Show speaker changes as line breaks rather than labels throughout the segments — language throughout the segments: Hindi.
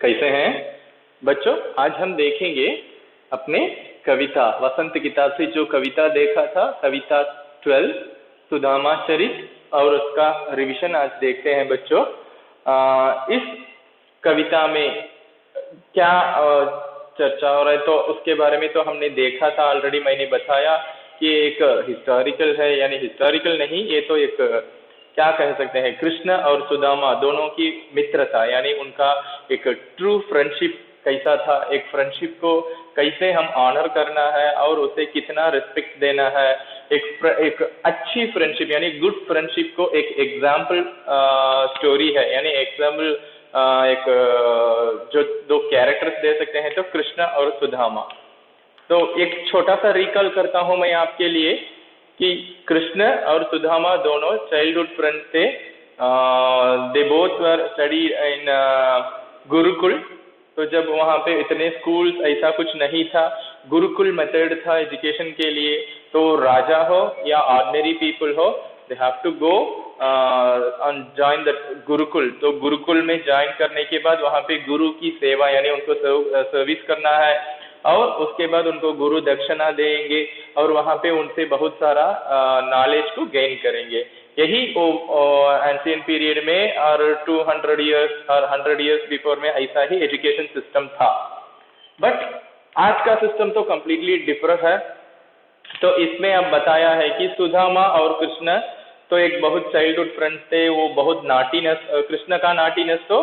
कैसे हैं बच्चों? आज हम देखेंगे अपने कविता वसंत किताब से जो कविता देखा था, कविता 12 सुदामा चरित, और उसका रिवीजन आज देखते हैं बच्चों। इस कविता में क्या चर्चा हो रहा है, तो उसके बारे में तो हमने देखा था ऑलरेडी। मैंने बताया कि एक हिस्टोरिकल है, यानी हिस्टोरिकल नहीं, ये तो एक क्या कह सकते हैं, कृष्ण और सुदामा दोनों की मित्रता, यानी उनका एक ट्रू फ्रेंडशिप कैसा था, एक फ्रेंडशिप को कैसे हम ऑनर करना है और उसे कितना रिस्पेक्ट देना है। एक अच्छी फ्रेंडशिप यानी गुड फ्रेंडशिप को एक एग्जाम्पल स्टोरी है, यानी एग्जाम्पल एक जो दो कैरेक्टर्स दे सकते हैं, तो कृष्ण और सुदामा। तो एक छोटा सा रिकॉल करता हूं मैं आपके लिए कि कृष्ण और सुदामा दोनों चाइल्डहुड फ्रेंड्स थे। They both were study in Gurukul. तो जब वहाँ पे इतने स्कूल्स ऐसा कुछ नहीं था, गुरुकुल मेथड था एजुकेशन के लिए। तो राजा हो या ऑर्डिनरी पीपल हो, they have to go and join the gurukul. तो गुरुकुल में ज्वाइन करने के बाद वहाँ पे गुरु की सेवा यानी उनको सर्विस करना है, और उसके बाद उनको गुरु दक्षिणा देंगे और वहाँ पे उनसे बहुत सारा नॉलेज को गेन करेंगे। यही एंशिएंट पीरियड में और 200 इयर्स और 100 इयर्स बिफोर में ऐसा ही एजुकेशन सिस्टम था। बट आज का सिस्टम तो कम्प्लीटली डिफरेंट है। तो इसमें अब बताया है कि सुदामा और कृष्ण तो एक बहुत चाइल्डहुड फ्रेंड्स थे। वो बहुत नाटीनेस, कृष्ण का नाटीनेस तो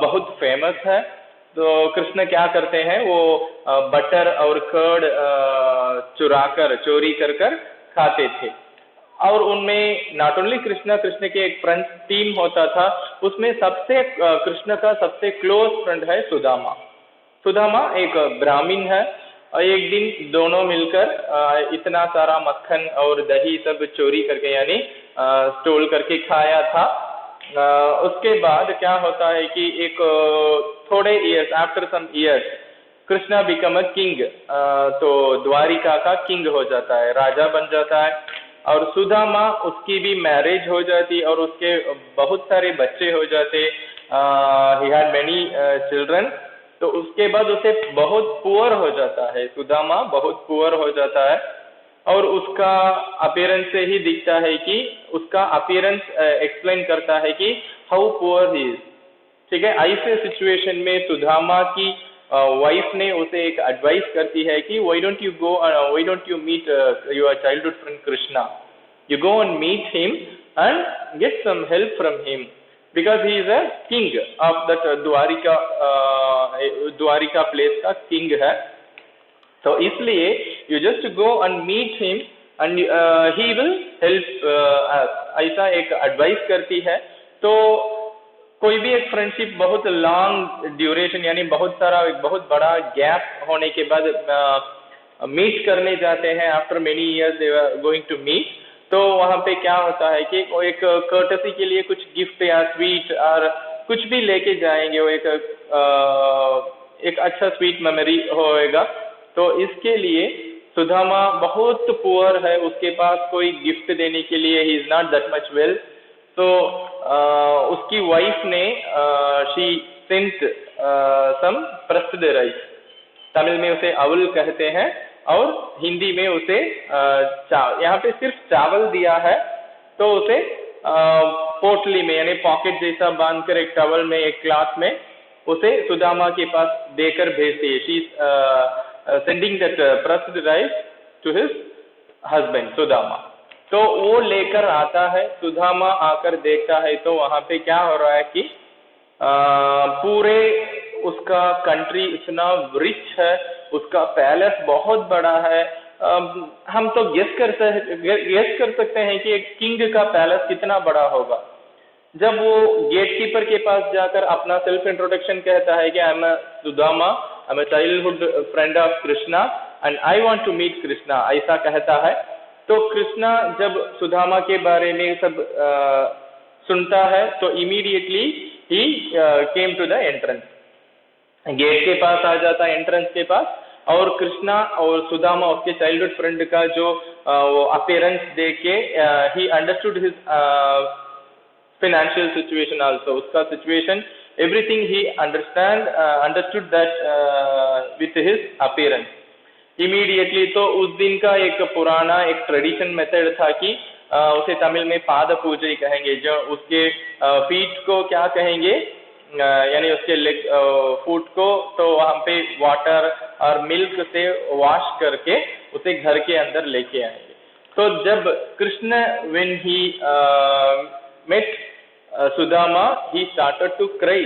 बहुत फेमस है। तो कृष्ण क्या करते हैं, वो बटर और कर्ड चोरी कर खाते थे। और उनमें नॉट ओनली कृष्ण के एक फ्रेंड्स टीम होता था, उसमें सबसे कृष्ण का सबसे क्लोज फ्रेंड है सुदामा। सुदामा एक ब्राह्मण है, और एक दिन दोनों मिलकर इतना सारा मक्खन और दही सब चोरी करके यानी स्टोल करके खाया था। उसके बाद क्या होता है कि एक थोड़े years after some years Krishna become a king. तो द्वारिका का किंग हो जाता है, राजा बन जाता है। और सुदामा उसकी भी मैरिज हो जाती और उसके बहुत सारे बच्चे हो जाते। He had many children. तो उसके बाद उसे बहुत पुअर हो जाता है, सुदामा बहुत पुअर हो जाता है। और उसका अपीयरेंस से ही दिखता है कि उसका अपीयरेंस एक्सप्लेन करता है कि हाउ पुअर ही इज। ठीक है, ऐसे सिचुएशन में सुदामा की वाइफ ने उसे एक एडवाइस करती है कि why don't you meet your childhood friend Krishna, you go and meet him and get some help from him, because he is a king of that Dwarka place का किंग है। तो इसलिए you just go and meet him and he will help us, ऐसा एक एडवाइस करती है। तो कोई भी एक फ्रेंडशिप बहुत लॉन्ग ड्यूरेशन यानी बहुत बड़ा गैप होने के बाद मीट करने जाते हैं, after many years they are going to meet. तो वहाँ पे क्या होता है कि वो एक कर्टसी के लिए कुछ गिफ्ट या स्वीट और कुछ भी लेके जाएंगे, वो एक अच्छा स्वीट मेमोरी होएगा। तो इसके लिए सुदामा बहुत पुअर है, उसके पास कोई गिफ्ट देने के लिए he is not that much well. तो उसकी वाइफ ने she sent some pressed rice, Tamil में उसे अवल कहते हैं और हिंदी में उसे यहाँ पे सिर्फ चावल दिया है। तो उसे पोटली में यानी पॉकेट जैसा बांधकर एक टवल में एक क्लॉथ में उसे सुदामा के पास देकर भेजती है। She sending that pressed rice to his husband Sudama. तो वो लेकर आता है, सुदामा आकर देखता है तो वहां पे क्या हो रहा है कि पूरे उसका कंट्री इतना रिच है, उसका पैलेस बहुत बड़ा है। हम तो गेस कर सकते हैं कि एक किंग का पैलेस कितना बड़ा होगा। जब वो गेट कीपर के पास जाकर अपना सेल्फ इंट्रोडक्शन कहता है कि I am Sudama, I am childhood friend of Krishna and I want to meet Krishna, ऐसा कहता है। तो कृष्णा जब सुदामा के बारे में सब सुनता है तो immediately he came to the entrance, gate के पास आ जाता है, एंट्रेंस के पास। और कृष्णा और सुदामा उसके चाइल्डहुड फ्रेंड का जो वो अपीयरेंस देख के he understood his financial situation also. उसका situation everything he understood that with his appearance. Immediately, तो उस दिन का एक पुराना एक ट्रेडिशन मेथड था कि उसे तमिल में पाद पूजा कहेंगे, जो उसके फीट को क्या कहेंगे, यानी उसके लेग फुट को, तो वहाँ पे वाटर और मिल्क से वॉश करके उसे घर के अंदर लेके आएंगे. तो जब Krishna when he met Sudama, he started to cry.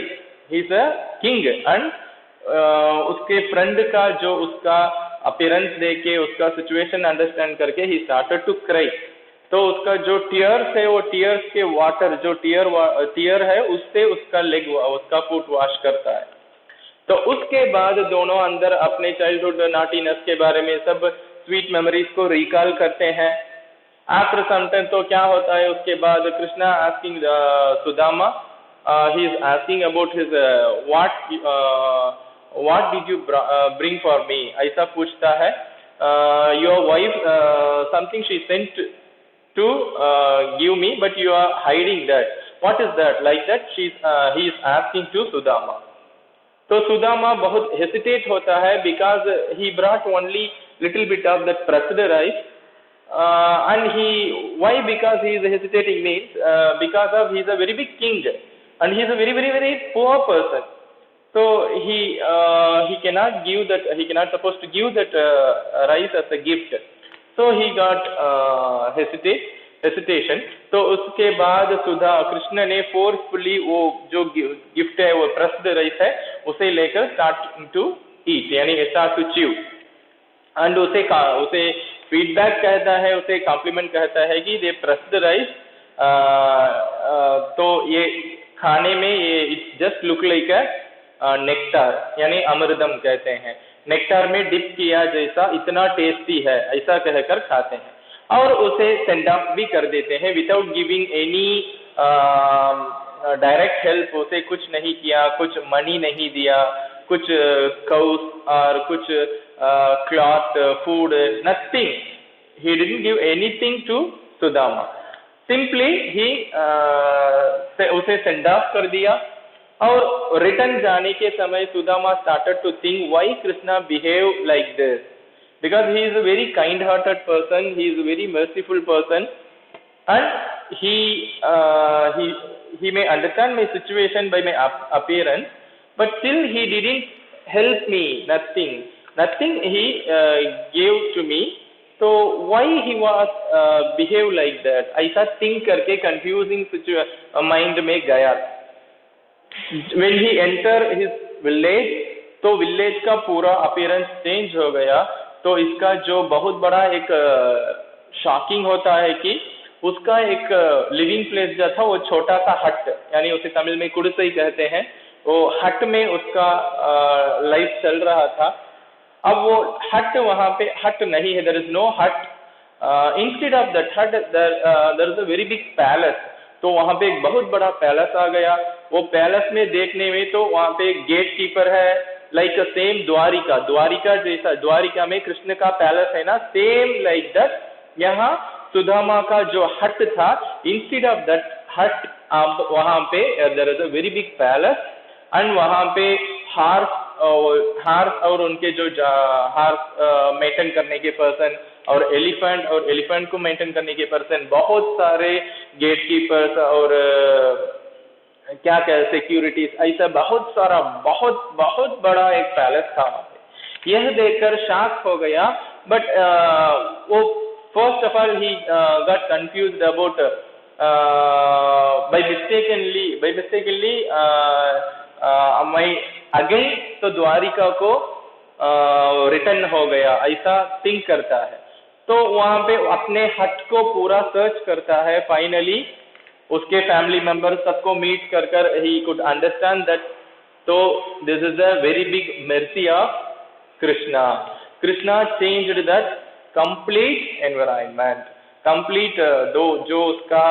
He is a king and उसके फ्रेंड का जो उसका अपीयरेंस देके उसका सिचुएशन अंडरस्टैंड करके ही स्टार्टेड टू क्राई. तो उसका जो टीयर्स है, वो टीयर्स के वाटर जो टीयर है उससे उसका लेग उसका फुट वॉश करता है. तो उसके बाद दोनों अंदर अपने चाइल्डहुड नॉटीनेस के बारे में सब स्वीट मेमोरीज को रिकॉल करते हैं. आफ्टर सम टाइम तो क्या होता है, उसके बाद Krishna asking Sudama, he is asking about his what did you bring for me, ऐसा पूछता है. Your wife something she sent to give me, but you are hiding that. What is that? Like that, he is asking to Sudama. तो Sudama बहुत hesitate होता है because he brought only little bit of that pressed rice, and why because he is hesitating means because of he is a very big king and he is a very very very poor person. So he cannot give that, he cannot supposed to give that rice as a gift. So he got hesitation. तो उसके बाद कृष्ण ने फोर्सफुली वो जो गिफ्ट है, वो प्रस्ड राइस है, उसे लेकर स्टार्ट टू ईट, यानी स्टार्ट टू च्यू. एंड उसे फीडबैक कहता है, उसे कॉम्प्लीमेंट कहता है कि ये प्रस्ड राइस, तो ये खाने में ये it's just look like a nectar, यानी अमृतम कहते हैं, नेक्टार में डिप किया जैसा इतना टेस्टी है, ऐसा कहकर खाते हैं. और उसे सेंड ऑफ भी कर देते हैं without giving any direct help. उसे कुछ नहीं किया, कुछ मनी नहीं दिया, कुछ काउस और कुछ cloth, food, nothing. He didn't give anything to Sudama. Simply he उसे सेंड ऑफ कर दिया. और रिटर्न जाने के समय Sudama started to think why Krishna behave like this, because he is a very kind hearted person, he is a very merciful person, and he may understand my situation by my appearance, but still he didn't help me, nothing he gave to me. So why he was behave like that, ऐसा think करके confusing mind में गया. When he enter his village, तो विलेज का पूरा अपीयरेंस चेंज हो गया. तो इसका जो बहुत बड़ा एक शॉकिंग होता है कि उसका एक लिविंग प्लेस जो था वो छोटा सा हट, यानी उसे तमिल में कुडिसई कहते हैं, वो हट में उसका लाइफ चल रहा था. अब वो हट, वहाँ पे हट नहीं है, there is no hut. Instead of that hut there is a very big palace. तो वहाँ पे एक बहुत बड़ा पैलेस आ गया. वो पैलेस में देखने में तो वहाँ पे एक गेट कीपर है, लाइक सेम द्वारिका जैसा, द्वारिका में कृष्ण का पैलेस है ना, सेम लाइक दैट यहाँ सुदामा का जो हट था, इंस्टेड ऑफ दैट हट अब वहाँ पे there is a very big palace. And वहाँ पे हार्स और उनके जो हार्स मेंटेन करने के पर्सन, और एलिफेंट को मेंटेन करने के पर्सन, बहुत सारे गेट कीपर्स और क्या कहते सिक्योरिटीज, ऐसा बहुत सारा बहुत बड़ा एक पैलेस था वहाँ पे. यह देखकर शॉक हो गया. बट वो first of all he got confused about by mistakenly मैं अगेन तो द्वारिका को रिटर्न हो गया, ऐसा थिंक करता है. तो वहाँ पे अपने हट को पूरा सर्च करता है. फाइनली उसके फैमिली मेंबर सबको मीट कर ही कुड अंडरस्टैंड दैट. तो this is a very big mercy of Krishna changed that complete environment, complete जो उसका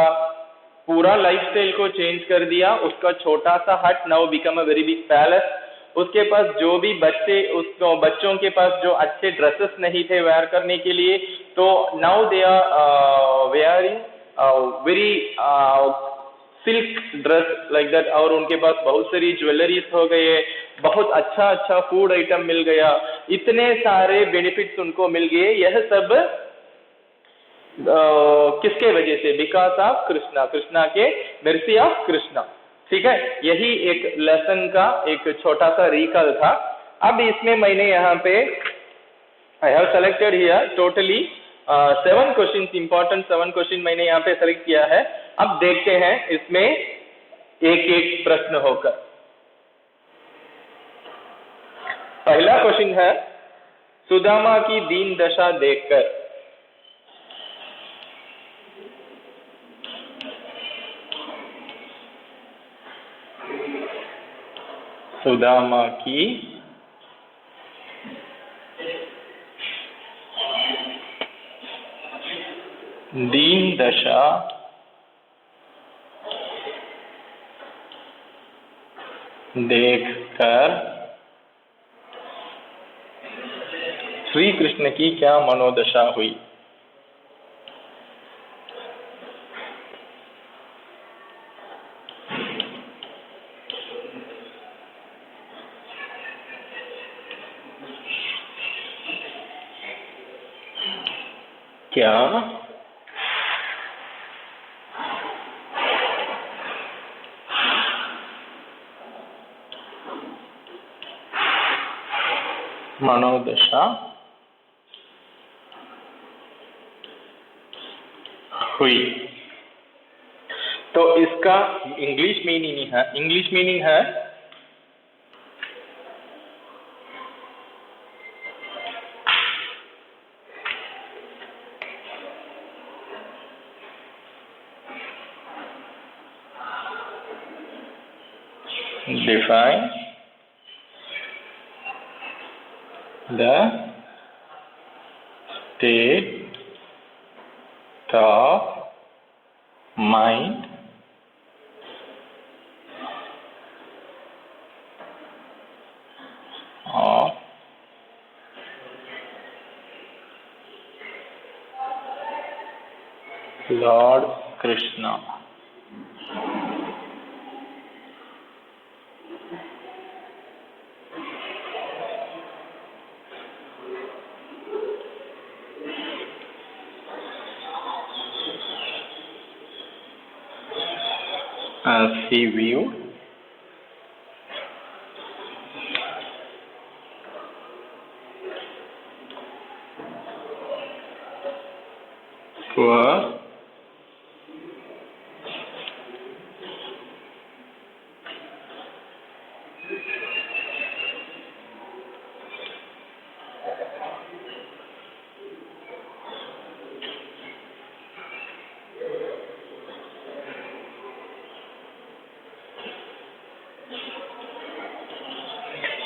पूरा लाइफस्टाइल को चेंज कर दिया. उसका छोटा सा हट now become a very big palace. उसके पास जो भी बच्चों के पास जो अच्छे ड्रेसेस नहीं थे वेयर करने के लिए, तो now they are wearing very silk dress like that, और उनके पास बहुत सारी ज्वेलरीज हो गए, बहुत अच्छा अच्छा फूड आइटम मिल गया, इतने सारे बेनिफिट्स उनको मिल गए। यह सब किसके वजह से? बिकॉज ऑफ कृष्णा, कृष्णा के मेर्सी ऑफ कृष्णा। ठीक है, यही एक लेसन का एक छोटा सा रिकॉल था। अब इसमें मैंने यहाँ पे I have selected here totally 7 question, important 7 question मैंने यहाँ पे सेलेक्ट किया है। अब देखते हैं इसमें एक एक प्रश्न होकर। पहला क्वेश्चन है, सुदामा की दीन दशा देखकर सुदामा की दीन दशा देखकर श्री कृष्ण की क्या मनोदशा हुई? क्या मनोदशा हुई? तो इसका इंग्लिश मीनिंग है define the state of mind of Lord Krishna. As he viewed poor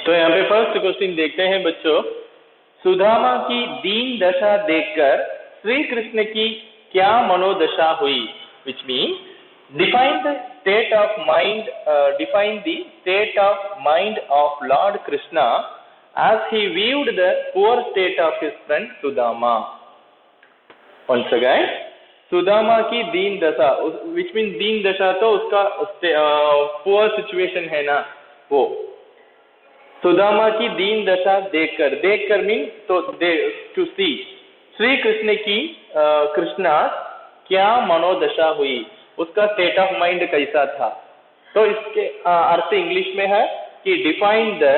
तो यहाँ पे फर्स्ट क्वेश्चन देखते हैं बच्चों, सुदामा की दीन दशा देखकर श्री कृष्ण की क्या मनोदशा हुई? Which mean define the state of mind, define the state of mind of lord Krishna as he viewed the poor state of his friend Sudama. Once again, Sudama की दीन दशा, विच मीन दीन दशा तो उसका पुअर सिचुएशन है ना, वो सुदामा की दीन दशा देखकर, देखकर मीन तो टू सी, श्री कृष्ण की कृष्णा क्या मनोदशा हुई, उसका स्टेट ऑफ माइंड कैसा था? तो इसके अर्थ इंग्लिश में है कि define the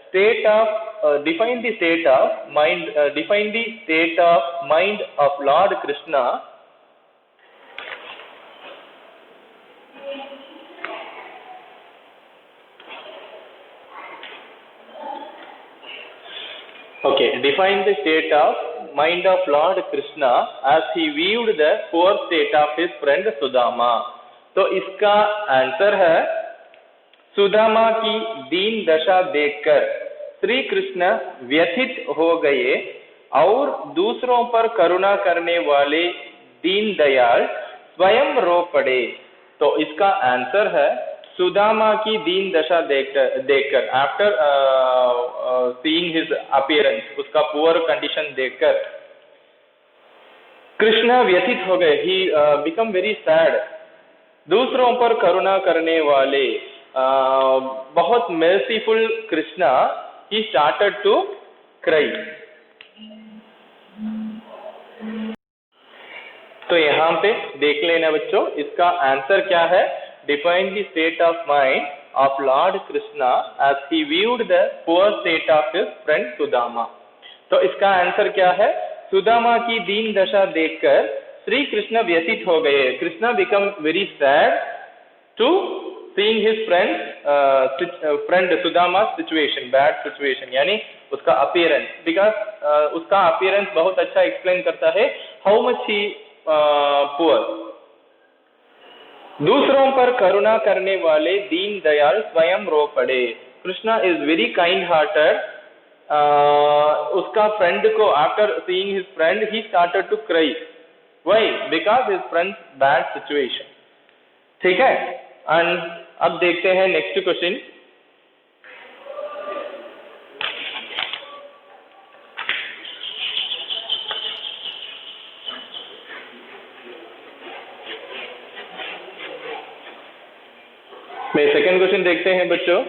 state of define the state of mind, define the state of mind of Lord Krishna okay, define the state of mind of Lord Krishna as he viewed the poor state of his friend Sudama. तो इसका आंसर है सुदामा की दीन दशा देखकर श्री कृष्ण व्यथित हो गए और दूसरों पर करुणा करने वाले दीन दयाल स्वयं रो पड़े। तो इसका आंसर है सुदामा की दीन दशा देखकर आफ्टर सीइंग हिज अपीयरेंस, उसका पुअर कंडीशन देखकर कृष्ण व्यथित हो गए, ही बिकम वेरी सैड दूसरों पर करुणा करने वाले बहुत merciful Krishna he started to cry। तो यहाँ पे देख लेना बच्चों, इसका आंसर क्या है? Define the state of mind of lord Krishna as he viewed the poor state of his friend Sudama. तो इसका आंसर क्या है? सुदामा की दीन दशा देखकर श्री कृष्ण व्यथित हो गए। Krishna become very sad to seeing his friend Sudama situation, bad situation, यानी उसका अपीयरेंस, बिकॉज उसका अपीयरेंस बहुत अच्छा एक्सप्लेन करता है हाउ मच ही पुअर। दूसरों पर करुणा करने वाले दीन दयाल स्वयं रो पड़े। Krishna is very kind hearted. उसका फ्रेंड को after seeing his friend he started to cry. Why? Because his friends bad situation. ठीक है, एंड अब देखते हैं नेक्स्ट क्वेश्चन। मैं सेकंड क्वेश्चन देखते हैं बच्चों।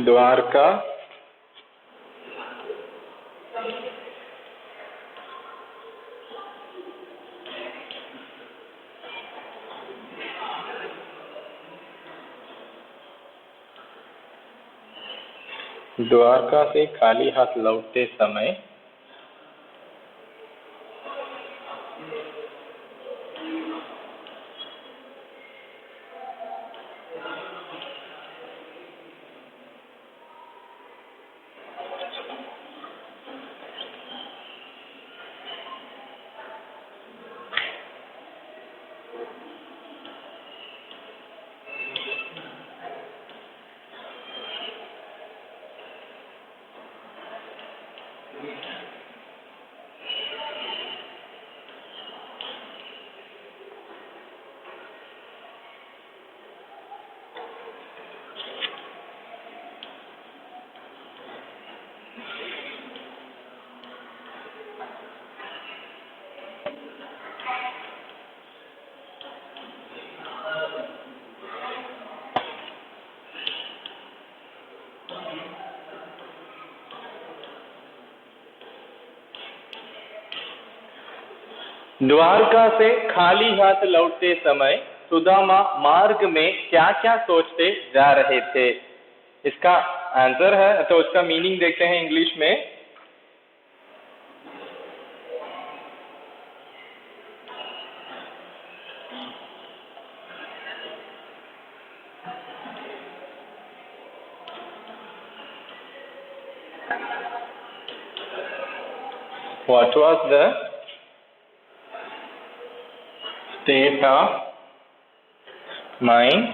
द्वारका द्वारका से खाली हाथ लौटते समय द्वारका से खाली हाथ लौटते समय सुदामा मार्ग में क्या क्या सोचते जा रहे थे? इसका आंसर है, तो इसका मीनिंग देखते हैं इंग्लिश में। What was the state of mind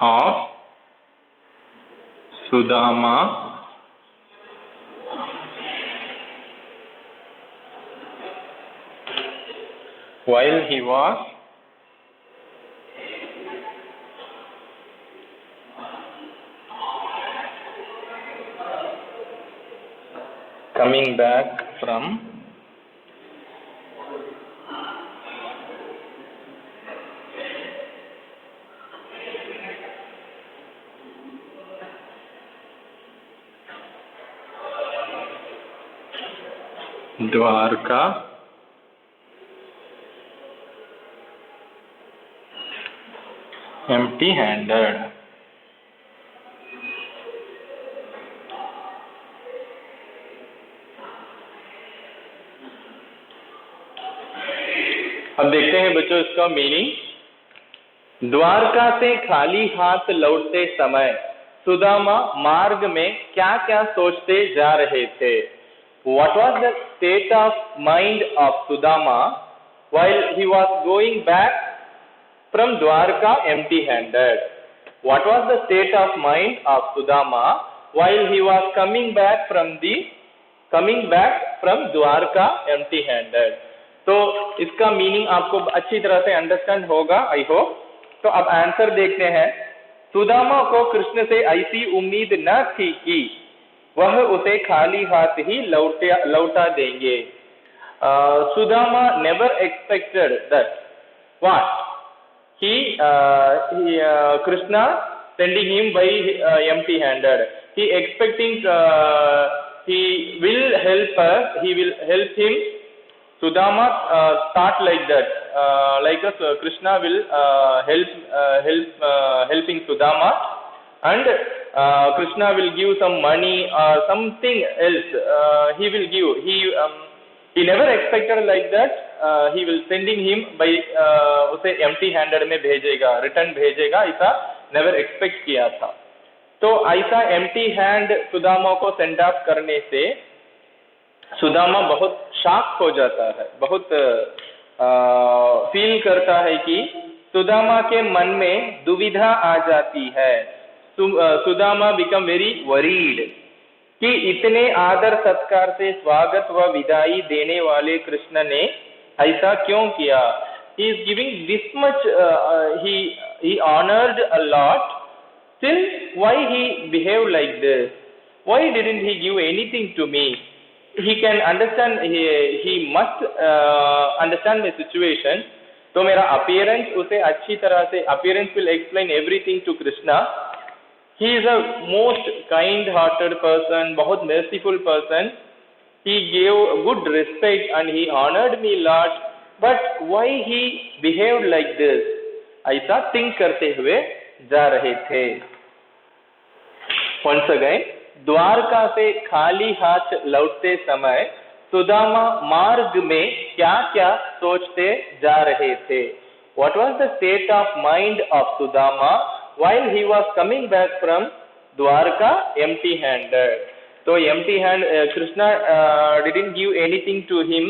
of Sudama while he was coming back from Dwarka empty handed। अब देखते हैं बच्चों इसका मीनिंग। द्वारका से खाली हाथ लौटते समय सुदामा मार्ग में क्या क्या सोचते जा रहे थे? What was the state of mind of Sudama while he was going back from Dwarka empty-handed? What was the state of mind of Sudama while he was coming back from the coming back from Dwarka empty handed। तो इसका मीनिंग आपको अच्छी तरह से अंडरस्टैंड होगा, आई होप। तो अब आंसर देखते हैं। सुदामा को कृष्ण से ऐसी उम्मीद न थी कि वह उसे खाली हाथ ही लौटा देंगे। Sudama never expected that what Krishna sending him by empty handed. He expecting he will help us, he will help him. Sudama thought like that, like us, Krishna will helping Sudama, and Krishna will give some money or something else. He will give. He never expected like that. He will sending him by उसे empty handed में भेजेगा, रिटर्न भेजेगा, ऐसा never expect किया था। तो ऐसा empty hand सुदामा को सेंड ऑफ करने से सुदामा बहुत शॉक हो जाता है, बहुत फील करता है कि सुदामा के मन में दुविधा आ जाती है। सुदामा बिकम वेरी वरीड कि इतने आदर सत्कार से स्वागत व विदाई देने वाले कृष्ण ने ऐसा क्यों किया। He is giving this much, he honored a lot, still why he behaved like this? Why didn't he give anything to me? He can understand, he must understand my situation। तो मेरा appearance उसे अच्छी तरह से, appearance will explain everything to Krishna। He is a most kind-hearted person, बहुत merciful person। He gave good respect and he honored me a lot, but why he behaved like this? ऐसा think करते हुए जा रहे थे। Once again, द्वारका से खाली हाथ लौटते समय सुदामा मार्ग में क्या-क्या सोचते जा रहे थे? What was the state of mind of Sudama while he was coming back from Dwarka empty-handed? So empty hand, Krishna didn't give anything to him,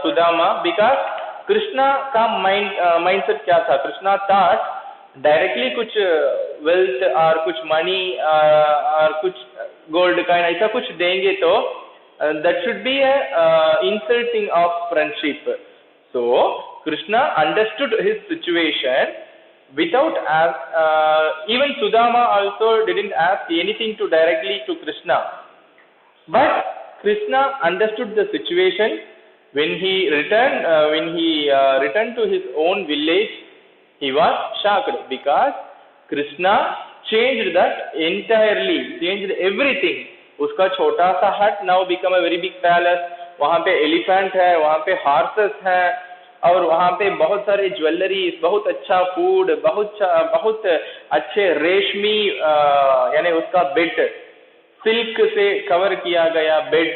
Sudama, because Krishna का mindset क्या था? Krishna thought directly कुछ wealth और कुछ money और कुछ gold coin ऐसा कुछ देंगे तो that should be a insulting of friendship। So Krishna understood his situation without even Sudama also didn't ask anything to directly to Krishna, but Krishna understood the situation. When he returned to his own village, he was shocked because Krishna changed that entirely, changed everything। उसका छोटा सा hut now become a very big palace। वहाँ पे एलिफेंट है, वहाँ पे हॉर्सेस हैं, और वहाँ पे बहुत सारे ज्वेलरीज, बहुत अच्छा फूड, बहुत अच्छे रेशमी यानी उसका बेड, सिल्क से कवर किया गया बेड,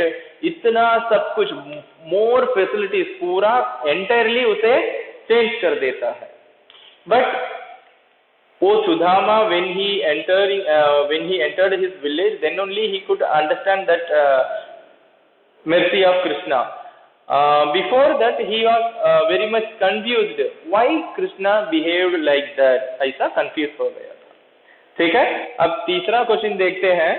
इतना सब कुछ, मोर फैसिलिटीज, पूरा एंटायरली उसे चेंज कर देता है। बट वो Sudama when he entered his village, then only he could understand that mercy of Krishna। Before that he was very much confused why Krishna behaved like that, ऐसा confused हो गया था। ठीक है, अब तीसरा क्वेश्चन देखते हैं।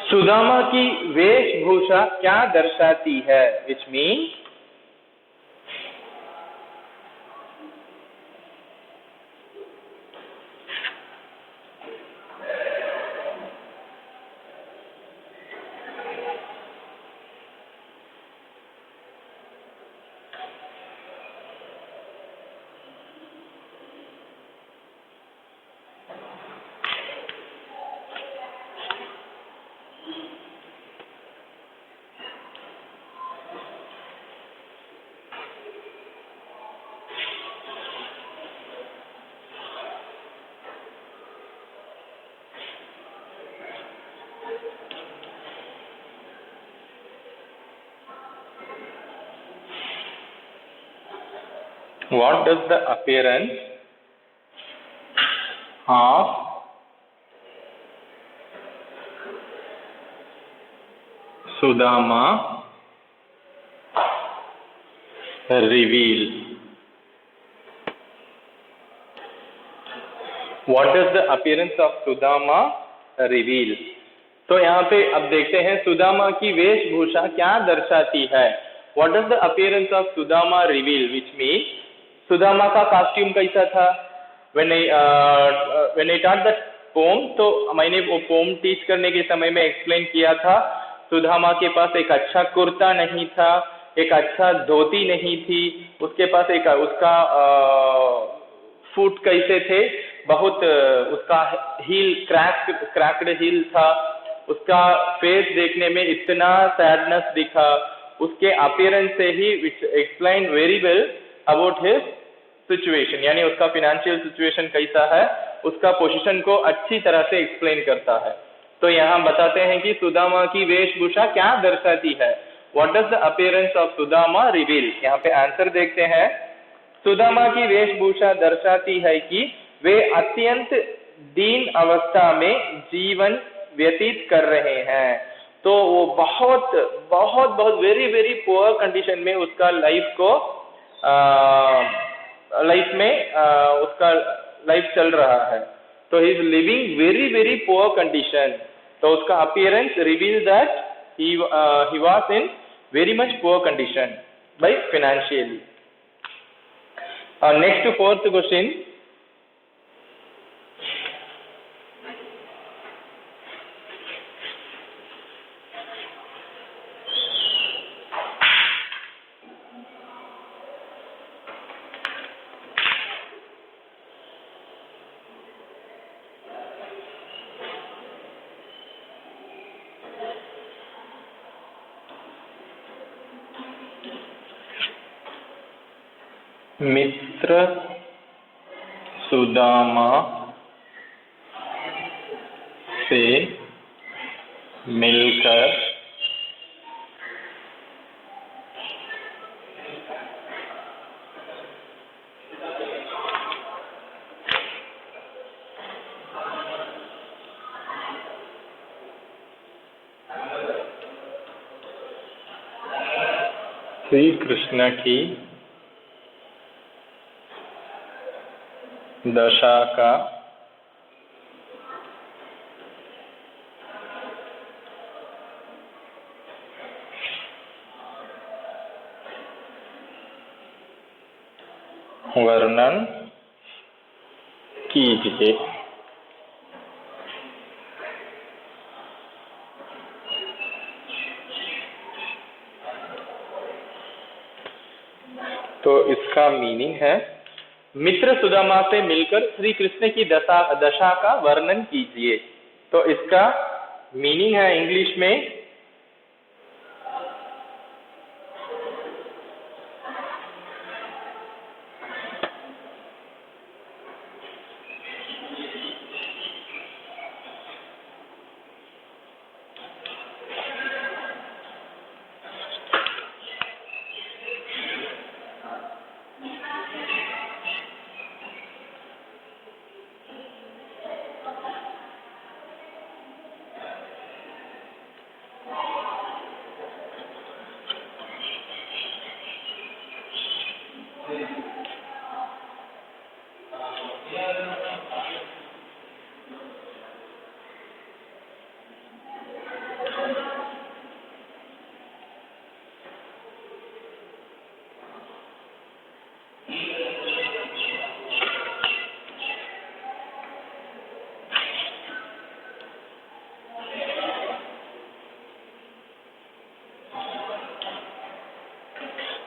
सुदामा की वेशभूषा क्या दर्शाती है? Which mean What does the appearance of Sudama reveal? What does the appearance of Sudama reveal? तो यहाँ पे अब देखते हैं सुदामा की वेशभूषा क्या दर्शाती है. What does the appearance of Sudama reveal? Which means Sudama का कॉस्ट्यूम कैसा था? When I taught that poem, तो मैंने वो पोम टीच करने के समय में एक्सप्लेन किया था. सुदामा के पास एक अच्छा कुर्ता नहीं था, एक अच्छा धोती नहीं थी, उसके पास एक उसका फुट कैसे थे, बहुत उसका हील क्रैक्ड हील था, उसका फेस देखने में इतना सैडनेस दिखा. उसके अपीयरेंस से ही explain very well about his situation, यानी उसका फिनेंशियल सिचुएशन कैसा है, उसका पोजीशन को अच्छी तरह से एक्सप्लेन करता है. तो यहाँ बताते हैं कि सुदामा की वेशभूषा क्या दर्शाती है. What does the appearance of Sudama reveal? यहाँ पे आंसर देखते हैं. सुदामा की वेशभूषा दर्शाती है कि वे अत्यंत दीन अवस्था में जीवन व्यतीत कर रहे हैं. तो वो बहुत बहुत बहुत वेरी वेरी पुअर कंडीशन में उसका उसका लाइफ चल रहा है. तो he is living very very poor condition. तो उसका appearance reveal that he was in very much poor condition by financially. Next fourth question. मित्र सुदामा से मिलकर श्री कृष्ण की दशा का वर्णन कीजिए. तो इसका मीनिंग है मित्र सुदामा से मिलकर श्री कृष्ण की दशा का वर्णन कीजिए. तो इसका मीनिंग है इंग्लिश में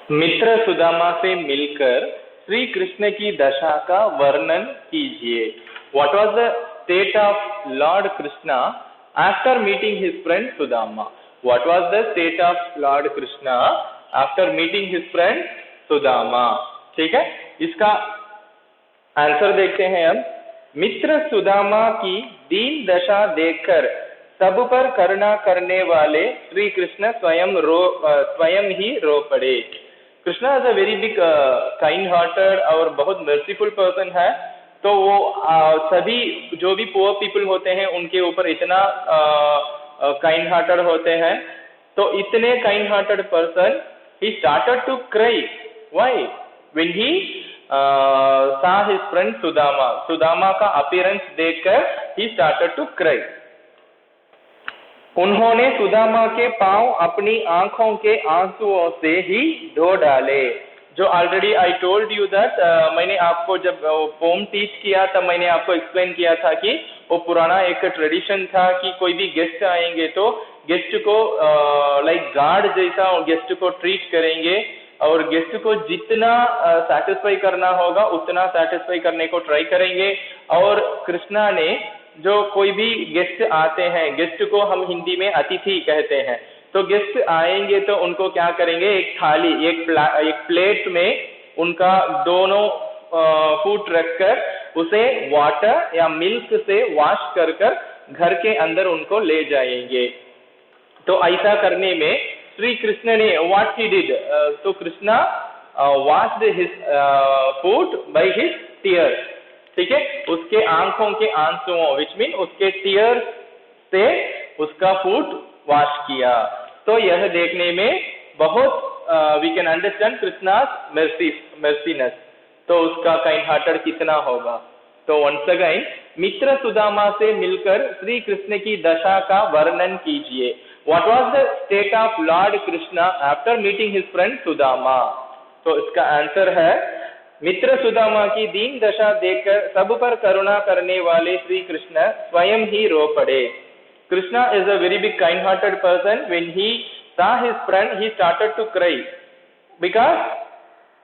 मित्र सुदामा से मिलकर श्री कृष्ण की दशा का वर्णन कीजिए. What was the state of Lord Krishna after meeting his friend Sudama? What was the state of Lord Krishna after meeting his friend Sudama? ठीक है, इसका आंसर देखते हैं अब. मित्र सुदामा की दीन दशा देखकर सब पर करुणा करने वाले श्री कृष्ण स्वयं ही रो पड़े. Krishna is a very big kind hearted और बहुत मर्सीफुल पर्सन है। तो वो सभी जो भी पुअर पीपल होते हैं उनके ऊपर इतना काइंड हार्टेड होते हैं। तो इतने kind hearted person he started to cry. Why? When he saw his friend Sudama, Sudama का अपीयरेंस देखकर ही स्टार्टेड टू क्राई। उन्होंने सुदामा के पांव अपनी आंखों के आंसुओं से ही धो डाले। जो already I told you that, मैंने आपको जब पोम टीच किया तब मैंने आपको एक्सप्लेन किया था कि वो पुराना एक ट्रेडिशन था कि कोई भी गेस्ट आएंगे तो गेस्ट को लाइक गार्ड जैसा गेस्ट को ट्रीट करेंगे और गेस्ट को जितना सेटिस्फाई करना होगा उतना सेटिस्फाई करने को ट्राई करेंगे। और कृष्णा ने जो कोई भी गेस्ट आते हैं, गेस्ट को हम हिंदी में अतिथि कहते हैं, तो गेस्ट आएंगे तो उनको क्या करेंगे, एक थाली एक प्लेट में उनका दोनों फूट रखकर उसे वाटर या मिल्क से वॉश कर घर के अंदर उनको ले जाएंगे। तो ऐसा करने में श्री कृष्ण ने व्हाट ही डिड, तो Krishna washed his foot by his tears. ठीक है, उसके आंखों के आंसुओं विच मीन उसके टीयर्स से उसका फूट वॉश किया। तो यह देखने में बहुत वी कैन अंडरस्टैंड कृष्णास मर्सीनेस। तो उसका काइंड हार्टेड कितना होगा। तो वंस अगेन मित्र सुदामा से मिलकर श्री कृष्ण की दशा का वर्णन कीजिए। What was the state of lord Krishna after meeting his friend Sudama. तो इसका आंसर है, मित्र सुदामा की दीन दशा देखकर सब पर करुणा करने वाले श्री कृष्ण स्वयं ही रो पड़े। Krishna is a very big kind hearted person. When he saw his friend he started to cry because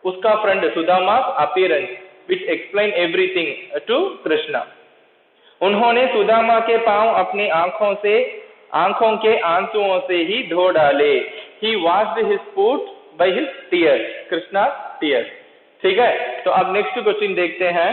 उसका फ्रेंड सुदामा's appearance which explain everything to Krishna. उन्होंने सुदामा के पांव अपनी आंखों के आंसुओं से ही धो डाले। He washed his foot by his tears, कृष्णा's tears। ठीक है, तो अब नेक्स्ट क्वेश्चन देखते हैं।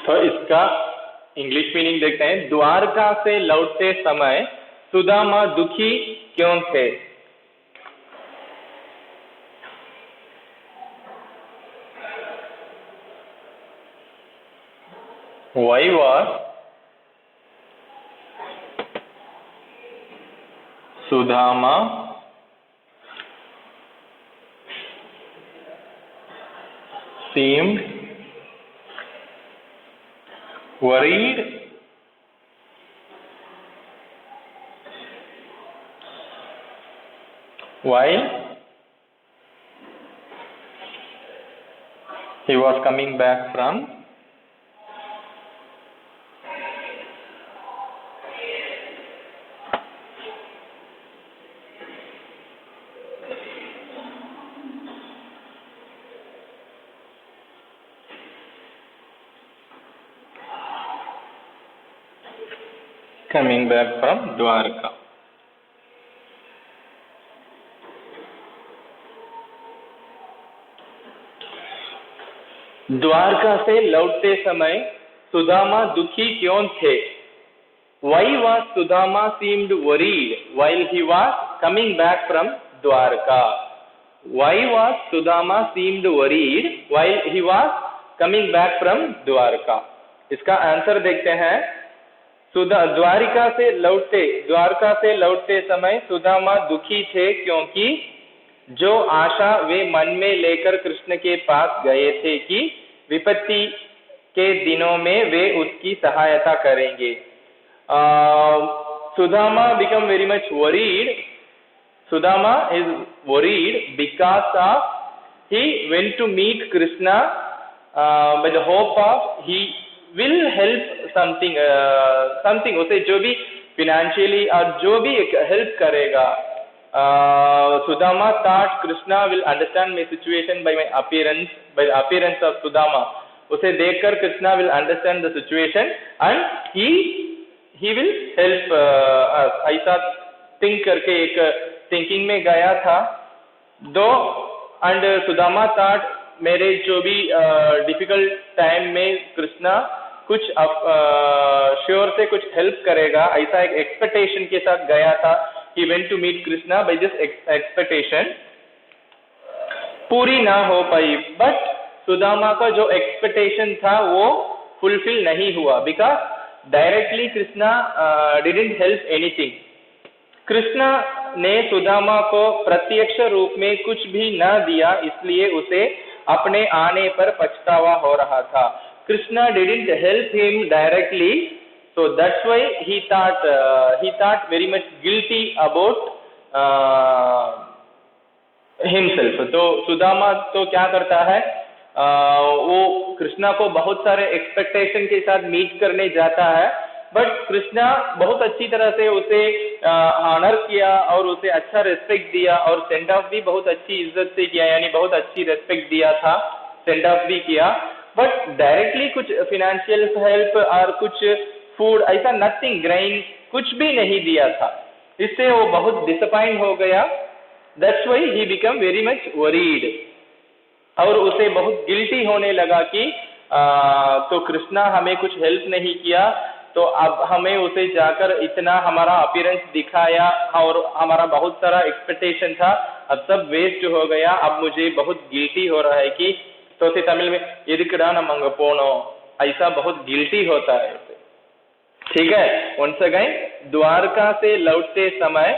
तो इसका इंग्लिश मीनिंग देखते हैं। द्वारका से लौटते समय सुदामा दुखी क्यों थे? Why was Sudama seemed worried while he was coming back from Dwarka. Dwarka से लौटते समय सुदामा दुखी क्यों थे? Why was Sudama seemed worried while he was coming back from Dwarka? why was Sudama seemed worried while he was coming back from Dwarka? इसका आंसर देखते हैं। द्वारका से लौटते समय सुदामा दुखी थे, क्योंकि जो आशा वे मन में लेकर कृष्ण के पास गए थे कि विपत्ति के दिनों में वे उसकी सहायता करेंगे। Sudama become very much worried. Sudama is worried because of he went to meet Krishna by the hope of he will help something उसे जो भी financially और जो भी help करेगा। Sudama thought Krishna will understand my situation by the appearance of Sudama. उसे देखकर Krishna will understand the situation and he will help us। ऐसा think करके एक thinking में गया था। दो and Sudama thought मेरे जो भी difficult time में कृष्णा कुछ श्योर से कुछ हेल्प करेगा, ऐसा एक एक्सपेक्टेशन के साथ गया था। He went to meet Krishna by this expectation। पूरी ना हो पाई, बट सुदामा का जो एक्सपेक्टेशन था वो फुलफिल नहीं हुआ, because directly Krishna didn't help anything. Krishna ने सुदामा को प्रत्यक्ष रूप में कुछ भी न दिया, इसलिए उसे अपने आने पर पछतावा हो रहा था। Krishna didn't help him directly, so that's why he thought very much guilty about himself। तो सुदामा तो क्या करता है, वो कृष्णा को बहुत सारे एक्सपेक्टेशन के साथ मीट करने जाता है, बट कृष्णा बहुत अच्छी तरह से उसे ऑनर किया और उसे अच्छा रेस्पेक्ट दिया और सेंड ऑफ भी बहुत अच्छी इज्जत से किया, यानी बहुत अच्छी रेस्पेक्ट दिया था, सेंड ऑफ भी किया। बट डायरेक्टली कुछ फिनेंशियल हेल्प और कुछ फूड ऐसा नथिंग, ग्रेन कुछ भी नहीं दिया था। इससे वो बहुत डिसअपॉइंट हो गया। That's why he become very much worried, और उसे बहुत गिल्टी होने लगा कि तो कृष्णा हमें कुछ हेल्प नहीं किया, तो अब हमें उसे जाकर इतना हमारा अपीयरेंस दिखाया और हमारा बहुत सारा एक्सपेक्टेशन था, अब सब वेस्ट हो गया। अब मुझे बहुत गिल्टी हो रहा है कि तो उसे तमिल में एदुकड़ा नमंग पोनो, ऐसा बहुत गिल्टी होता है उसे। ठीक है, वंस अगेन, द्वारका से लौटते समय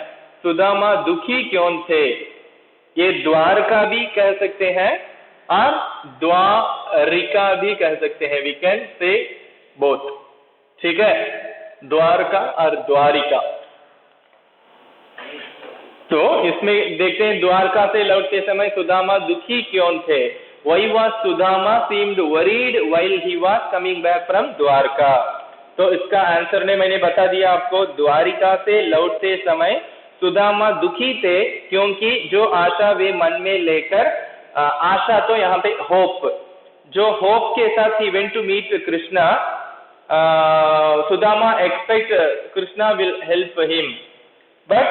सुदामा दुखी क्यों थे? ये द्वारका भी कह सकते हैं और द्वारिका भी कह सकते हैं, वी कैन से बोथ। ठीक है, द्वारका और द्वारिका। तो इसमें देखते हैं, द्वारका से लौटते समय सुदामा दुखी क्यों थे? Why was Sudama seemed worried while he was coming back from Dwarka? तो इसका आंसर ने मैंने बता दिया आपको। द्वारिका से लौटते समय सुदामा दुखी थे, क्योंकि जो आशा वे मन में लेकर, आशा तो यहाँ पे होप, जो होप के साथ he went to meet Krishna, Sudama expect Krishna will help him, but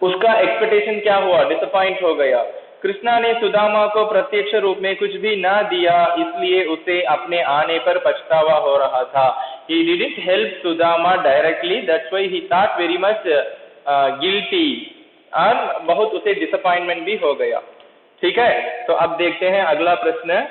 उसका एक्सपेक्टेशन क्या हुआ, डिसअपॉइंट हो गया। कृष्णा ने सुदामा को प्रत्यक्ष रूप में कुछ भी ना दिया, इसलिए उसे अपने आने पर पछतावा हो रहा था। He didn't help Sudama directly, that's why he thought very much guilty, और बहुत उसे डिसअपॉइंटमेंट भी हो गया। ठीक है, तो अब देखते हैं अगला प्रश्न।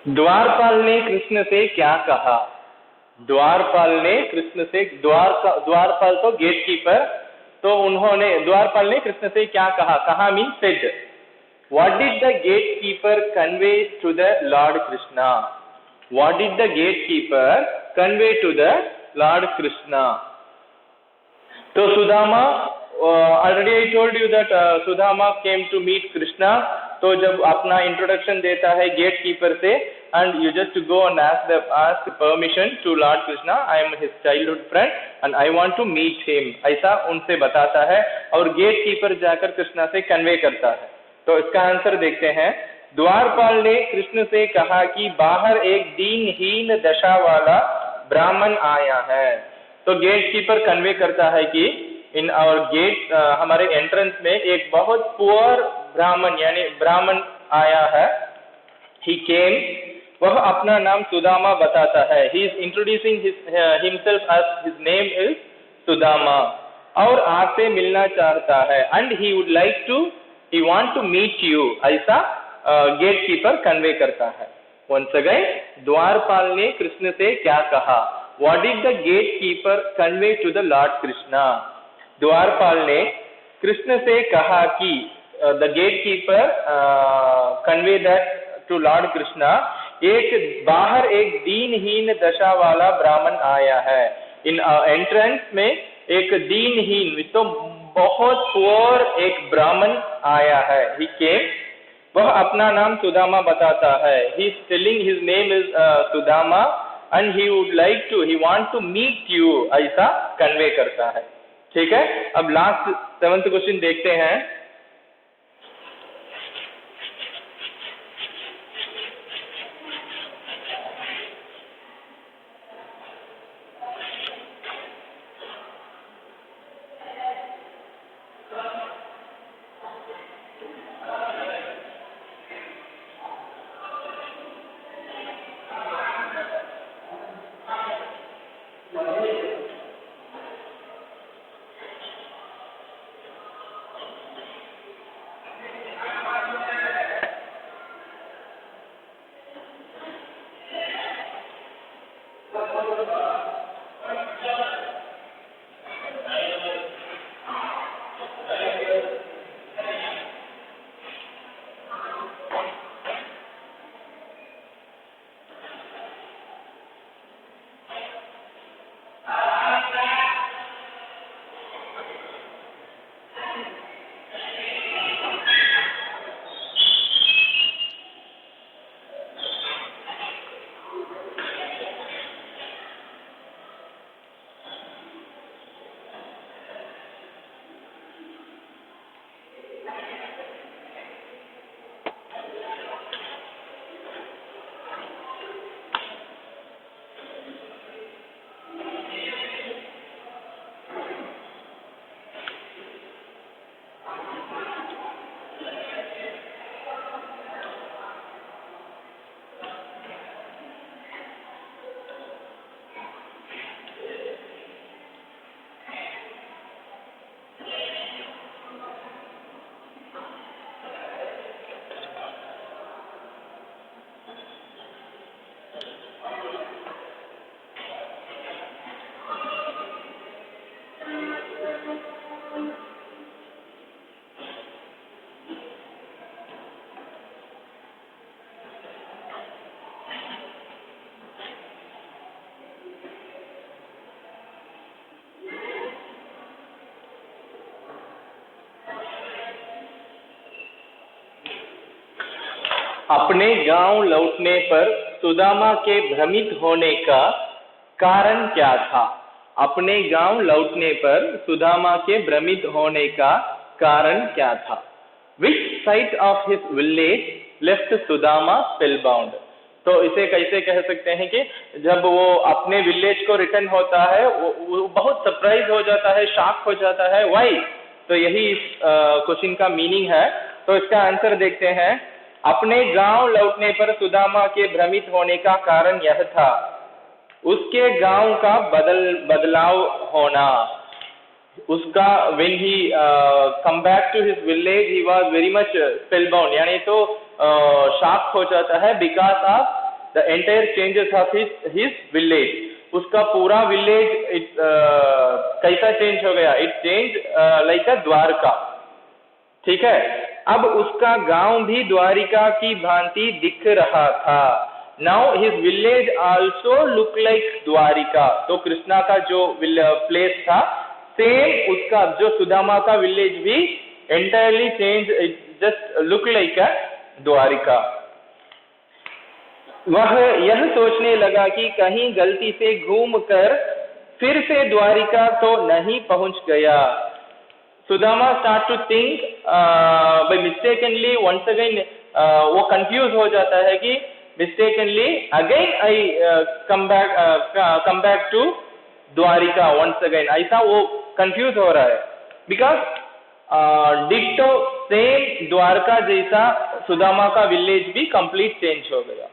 द्वारपाल ने कृष्ण से क्या कहा? द्वारपाल ने कृष्ण से, द्वारपाल तो गेट कीपर, तो उन्होंने, द्वारपाल ने कृष्ण से क्या कहा? कहा mean said. What did the gatekeeper convey to the Lord Krishna? What did the gatekeeper convey to the Lord Krishna? So Sudama, already I told you that Sudama came to meet Krishna. तो जब अपना इंट्रोडक्शन देता है गेट कीपर से, and you just go and ask permission to Lord Krishna, I am his childhood friend and I want to meet him, ऐसा उनसे बताता है और गेट कीपर जाकर कृष्णा से कन्वे करता है. तो इसका आंसर देखते हैं. द्वारपाल ने कृष्ण से कहा कि बाहर एक दीनहीन दशा वाला ब्राह्मण आया है. तो गेट कीपर कन्वे करता है कि इन आवर गेट, हमारे एंट्रेंस में एक बहुत पुअर ब्राह्मण यानी ब्राह्मण आया है. ही केम, वह अपना नाम सुदामा बताता है. He is introducing himself as his name is Sudama और आपसे मिलना चाहता है. And he would like to, he want to meet you, ऐसा गेट कीपर कन्वे करता है. once again, द्वारपाल ने कृष्ण से क्या कहा? what did the gatekeeper convey to the Lord Krishna? द्वारपाल ने कृष्ण से कहा कि the gatekeeper convey that to Lord Krishna, एक बाहर एक दीनहीन दशा वाला ब्राह्मण आया है. इन एंट्रेंस में एक दीनहीन, तो बहुत पुअर एक ब्राह्मण आया है. ही केम, वह अपना नाम सुदामा बताता है. He is telling his name is Sudama and he would like to, he want to meet you, ऐसा कन्वे करता है. ठीक है. अब लास्ट 7th क्वेश्चन देखते हैं. अपने गांव लौटने पर सुदामा के भ्रमित होने का कारण क्या था? अपने गांव लौटने पर सुदामा के भ्रमित होने का कारण क्या था? Which sight of his village left Sudama spellbound? तो इसे कैसे कह सकते हैं कि जब वो अपने विलेज को रिटर्न होता है वो बहुत सरप्राइज हो जाता है, शॉक हो जाता है. वाई? तो यही इस क्वेश्चन का मीनिंग है. तो इसका आंसर देखते हैं. अपने गांव लौटने पर सुदामा के भ्रमित होने का कारण यह था, उसके गांव का बदलाव होना. उसका when he come back to his village he was very much spellbound, यानी तो शॉक हो जाता है because of the entire changes of his village, उसका पूरा विलेज कैसा चेंज हो गया, इट चेंज लाइक अ द्वारका, ठीक है। अब उसका गांव भी द्वारिका की भांति दिख रहा था। Now his village also look like Dwarka, तो कृष्णा का जो प्लेस था सेम उसका जो सुदामा का विलेज भी entirely change, just look like a Dwarka. वह यह सोचने लगा कि कहीं गलती से घूमकर फिर से द्वारिका तो नहीं पहुंच गया। Sudama start to think by mistakenly once again, वो कंफ्यूज हो जाता है कि mistakenly again I come back to Dwarka once again, ऐसा वो कंफ्यूज हो रहा है। बिकॉज डिट्टो सेम द्वारका जैसा सुदामा का विलेज भी कंप्लीट चेंज हो गया।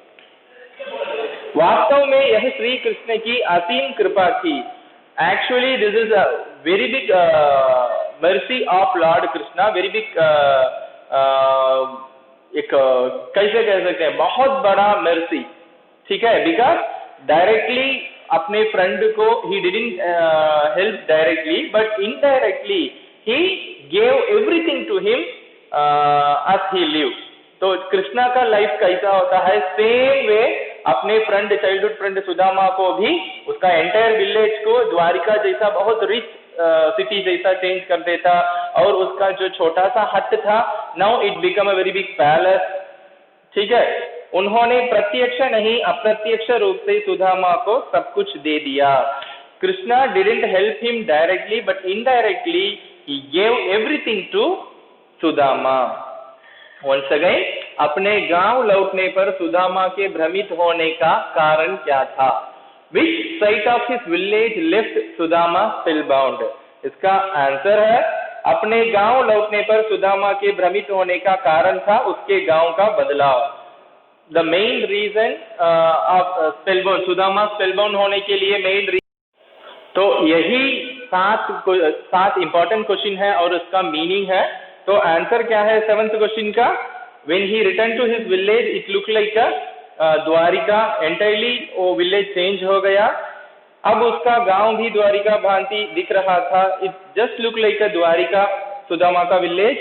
वास्तव में यह श्री कृष्ण की असीम कृपा थी। Actually this is a very big mercy of lord Krishna, very big एक कैसे कह सकते हैं, बहुत बड़ा मर्सी, ठीक है। बिकॉज डायरेक्टली अपने फ्रेंड को he didn't help directly, but indirectly he gave everything to him as he live. तो कृष्णा का लाइफ कैसा होता है, सेम वे अपने फ्रेंड, चाइल्डहुड फ्रेंड सुदामा को भी उसका एंटायर विलेज को द्वारिका जैसा बहुत रिच सिटी जैसा चेंज कर देता, और उसका जो छोटा सा हट था now it become a very big palace, ठीक है। उन्होंने प्रत्यक्ष नहीं अप्रत्यक्ष रूप से सुदामा को सब कुछ दे दिया। Krishna didn't help him directly, but indirectly he gave everything to Sudama. Once again, अपने गांव लौटने पर सुदामा के भ्रमित होने का कारण क्या था? Which sight of his village left Sudama spellbound? इसका आंसर है, अपने गांव लौटने पर सुदामा के भ्रमित होने का कारण था उसके गांव का बदलाव। The main reason of spellbound, Sudama spellbound होने के लिए मेन रीजन, तो यही 7 इंपॉर्टेंट क्वेश्चन है और उसका मीनिंग है। तो आंसर क्या है 7th क्वेश्चन का? When he returned to his village, it looked like a Dwarka, entirely वो विलेज चेंज हो गया। अब उसका गांव भी द्वारिका भांति दिख रहा था, it just look like a Dwarka, Sudama का विलेज।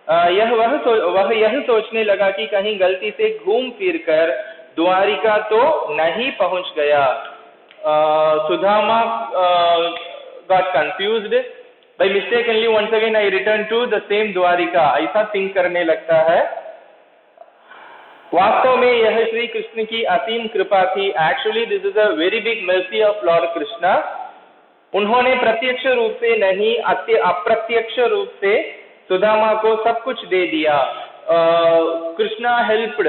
वह यह सोचने लगा कि कहीं गलती से घूम फिर कर द्वारिका तो नहीं पहुंच गया। Sudama got confused by mistakenly once again I returned to the same Dwarika, ऐसा थिंक करने लगता है। वास्तव में यह श्री कृष्ण की असीम कृपा थी। Actually this is a very big mercy of lord Krishna. उन्होंने प्रत्यक्ष रूप से नहीं अप्रत्यक्ष रूप से सुदामा को सब कुछ दे दिया। कृष्णा हेल्प्ड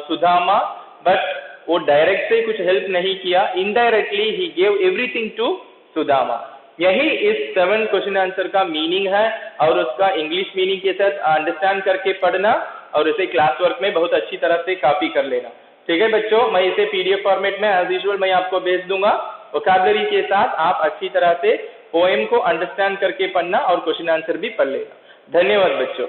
सुदामा, बट वो डायरेक्ट से कुछ हेल्प नहीं किया, indirectly he gave everything to Sudama. यही इस 7 क्वेश्चन आंसर का मीनिंग है, और उसका इंग्लिश मीनिंग के साथ अंडरस्टैंड करके पढ़ना और इसे क्लास वर्क में बहुत अच्छी तरह से कॉपी कर लेना। ठीक है बच्चों, मैं इसे पीडीएफ फॉर्मेट में एज यूजुअल मैं आपको भेज दूंगा। वोकैबुलरी के साथ आप अच्छी तरह से पोएम को अंडरस्टैंड करके पढ़ना और क्वेश्चन आंसर भी पढ़ लेना। धन्यवाद बच्चों।